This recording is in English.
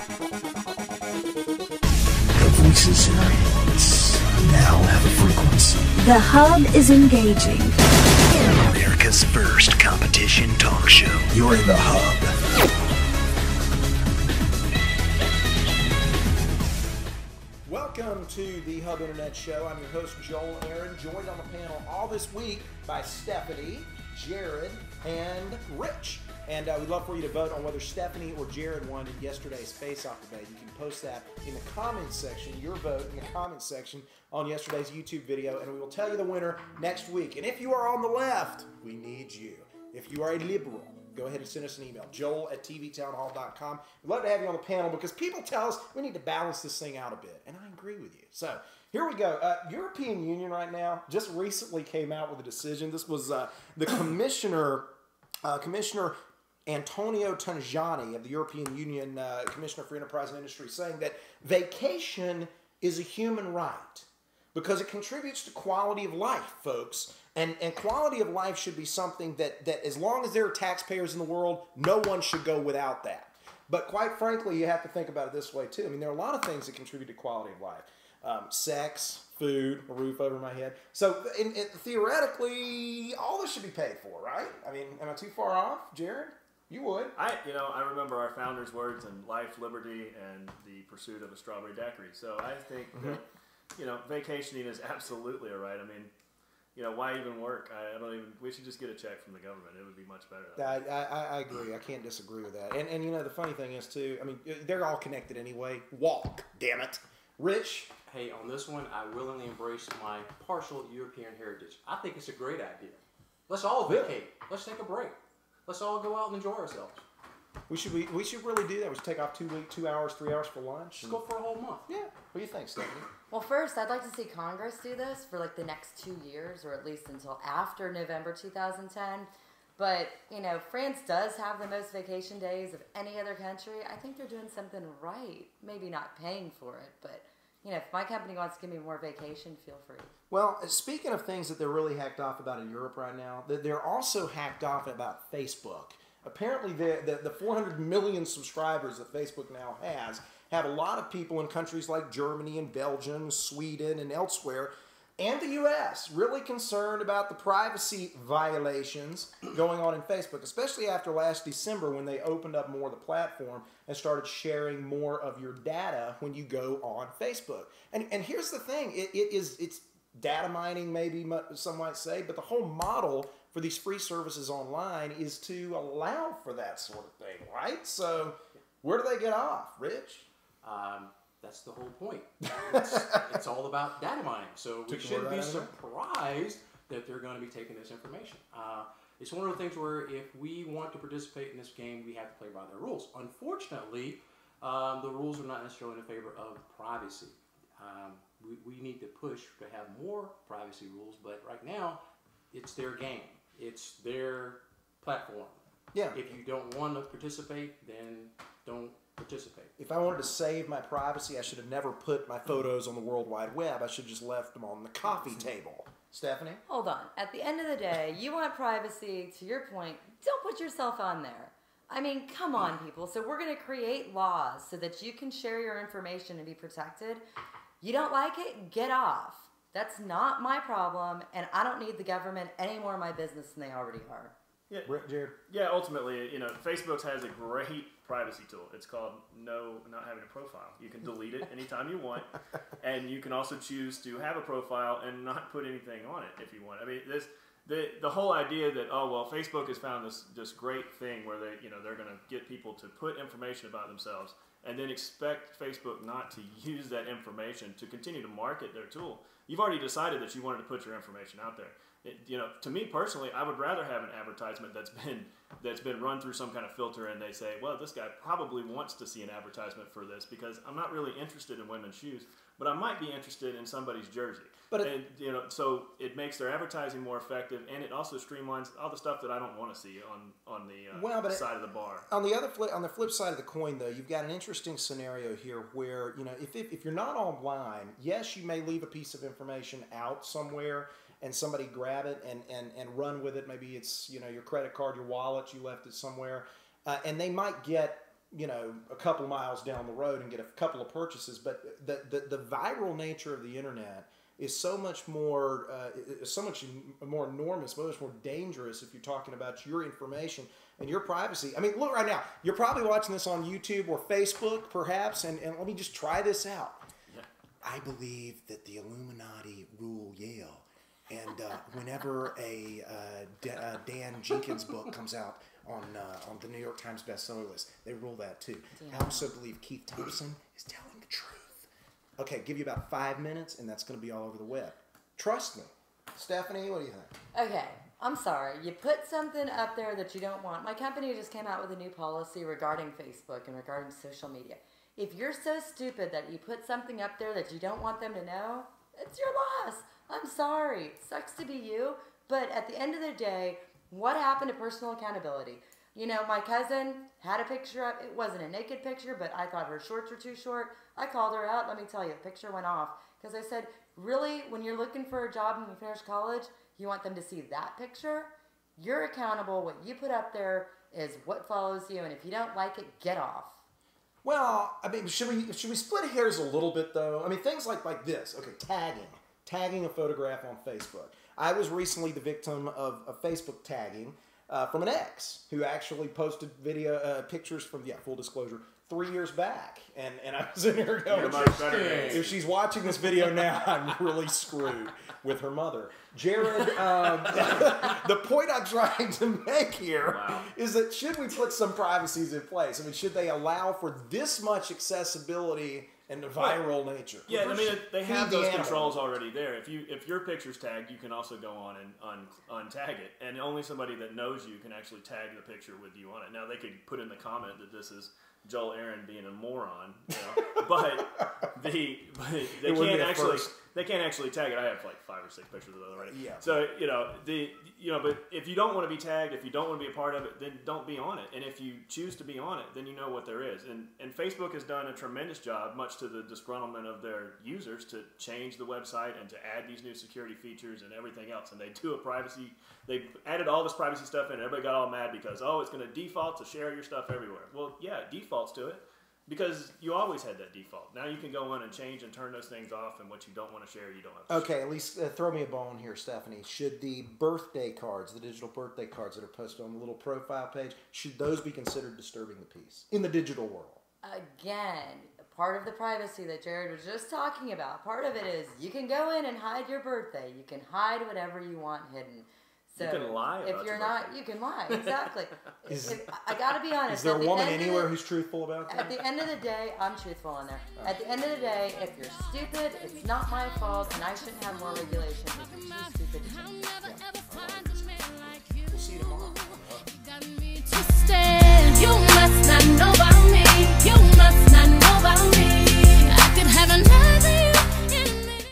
The voices in our heads now have a frequency. The hub is engaging. America's first competition talk show. You're in the hub. Welcome to the Hub Internet Show. I'm your host, Joel Aaron, joined on the panel all this week by Stephanie, Jared, and Rich. And we'd love for you to vote on whether Stephanie or Jared won in yesterday's face-off debate. You can post that in the comments section, your vote in the comments section on yesterday's YouTube video, and we will tell you the winner next week. And if you are on the left, we need you. If you are a liberal, go ahead and send us an email, joel@tvtownhall.com. We'd love to have you on the panel because people tell us we need to balance this thing out a bit, and I agree with you. So here we go. European Union right now just recently came out with a decision. This was the Commissioner Antonio Tajani of the European Union, Commissioner for Enterprise and Industry, saying that vacation is a human right because it contributes to quality of life, folks. And quality of life should be something that as long as there are taxpayers in the world, no one should go without that. But quite frankly, you have to think about it this way too. I mean, there are a lot of things that contribute to quality of life. Sex, food, a roof over my head. So theoretically, all this should be paid for, right? I mean, am I too far off, Jared? You would. I remember our founders' words in life, liberty, and the pursuit of a strawberry daiquiri. So I think that, vacationing is absolutely a right. I mean, why even work? We should just get a check from the government. It would be much better. I agree. I can't disagree with that. And the funny thing is, too, I mean, they're all connected anyway. Walk, damn it. Rich? Hey, on this one, I willingly embrace my partial European heritage. I think it's a great idea. Let's all vacate. Let's take a break. Let's all go out and enjoy ourselves. We should really do that. We should take off 2 hours, 3 hours for lunch. Let's go for a whole month. Yeah. What do you think, Stephanie? Well, first, I'd like to see Congress do this for the next 2 years, or at least until after November 2010. But, France does have the most vacation days of any other country. I think they're doing something right. Maybe not paying for it, but, if my company wants to give me more vacation, feel free. Well, speaking of things that they're really hacked off about in Europe right now, they're also hacked off about Facebook. Apparently, the 400 million subscribers that Facebook now have a lot of people in countries like Germany and Belgium, Sweden, and elsewhere, and the U.S. really concerned about the privacy violations going on in Facebook, especially after last December when they opened up more of the platform and started sharing more of your data when you go on Facebook. And here's the thing, it's data mining, maybe some might say, but the whole model for these free services online is to allow for that sort of thing, right? So where do they get off, Rich? That's the whole point. It's all about data mining. So we shouldn't be surprised that they're going to be taking this information. It's one of the things where if we want to participate in this game, we have to play by their rules. Unfortunately, the rules are not necessarily in favor of privacy. We need to push to have more privacy rules, but right now, it's their game. It's their platform. Yeah. If you don't want to participate, then don't participate. If I wanted to save my privacy, I should have never put my photos on the World Wide Web. I should have just left them on the coffee table. Stephanie? Hold on. At the end of the day, you want privacy. To your point, don't put yourself on there. I mean, come on, people. So we're going to create laws so that you can share your information and be protected. You don't like it? Get off. That's not my problem, and I don't need the government any more of my business than they already are. Yeah, Jared? Yeah, ultimately, Facebook has a great privacy tool. It's called not having a profile. You can delete it anytime you want, and you can also choose to have a profile and not put anything on it if you want. I mean, the whole idea that Facebook has found this great thing where they're going to get people to put information about themselves and then expect Facebook not to use that information to continue to market their tool. You've already decided that you wanted to put your information out there. To me personally, I would rather have an advertisement that's been run through some kind of filter, and they say, well, this guy probably wants to see an advertisement for this because I'm not really interested in women's shoes, but I might be interested in somebody's jersey. So it makes their advertising more effective, and it also streamlines all the stuff that I don't want to see on the side of the bar. On the flip side of the coin, though, you've got an interesting scenario here where if you're not online, yes, you may leave a piece of information out somewhere and somebody grab it and run with it. Maybe it's your credit card, your wallet, you left it somewhere, and they might get a couple of miles down the road and get a couple of purchases. But the viral nature of the internet is so much more enormous, so much more dangerous if you're talking about your information and your privacy. I mean, look right now. You're probably watching this on YouTube or Facebook, perhaps, and let me just try this out. Yeah. I believe that the Illuminati rule Yale, and whenever a Dan Jenkins book comes out on the New York Times bestseller list, they rule that too. I also believe Keith Thompson is telling the truth. Okay, give you about 5 minutes, and that's going to be all over the web. Trust me. Stephanie, what do you think? Okay, I'm sorry. You put something up there that you don't want. My company just came out with a new policy regarding Facebook and regarding social media. If you're so stupid that you put something up there that you don't want them to know, it's your loss. I'm sorry. Sucks to be you, but at the end of the day, what happened to personal accountability? My cousin had a picture up. It wasn't a naked picture, but I thought her shorts were too short. I called her out. Let me tell you, the picture went off. Because I said, really, when you're looking for a job and you finish college, you want them to see that picture? You're accountable. What you put up there is what follows you. And if you don't like it, get off. Well, I mean, should we split hairs a little bit, though? I mean, things like this. Okay, tagging a photograph on Facebook. I was recently the victim of Facebook tagging from an ex who actually posted pictures from, full disclosure, 3 years back. And I was in here going, if she's watching this video now, I'm really screwed with her mother. Jared, the point I'm trying to make here is that should we put some privacies in place? I mean, should they allow for this much accessibility and viral nature? Yeah, I mean, they have those controls already there. If your picture's tagged, you can also go on and untag it, and only somebody that knows you can actually tag the picture with you on it. Now, they could put in the comment that this is Joel Aaron being a moron, but they can't actually tag it. I have like 5 or 6 pictures of it already. Yeah. So but if you don't want to be tagged, if you don't want to be a part of it, then don't be on it. And if you choose to be on it, then you know what there is. And Facebook has done a tremendous job, much to the disgruntlement of their users, to change the website and to add these new security features and everything else. And they do a privacy. They added all this privacy stuff in, and everybody got all mad because it's going to default to share your stuff everywhere. Well, yeah, it defaults to it. Because you always had that default. Now you can go in and change and turn those things off, and what you don't want to share, you don't have to share. Okay, at least throw me a bone here, Stephanie. Should the birthday cards, the digital birthday cards that are posted on the little profile page, should those be considered disturbing the peace in the digital world? Again, part of the privacy that Jared was just talking about, part of it is you can go in and hide your birthday. You can hide whatever you want hidden. So you can lie about if you're not, you can lie. Exactly. I got to be honest. Is there a woman anywhere who's truthful about that? At the end of the day, I'm truthful in there. At the end of the day, if you're stupid, it's not my fault, and I shouldn't have more regulations if you're too stupid to change.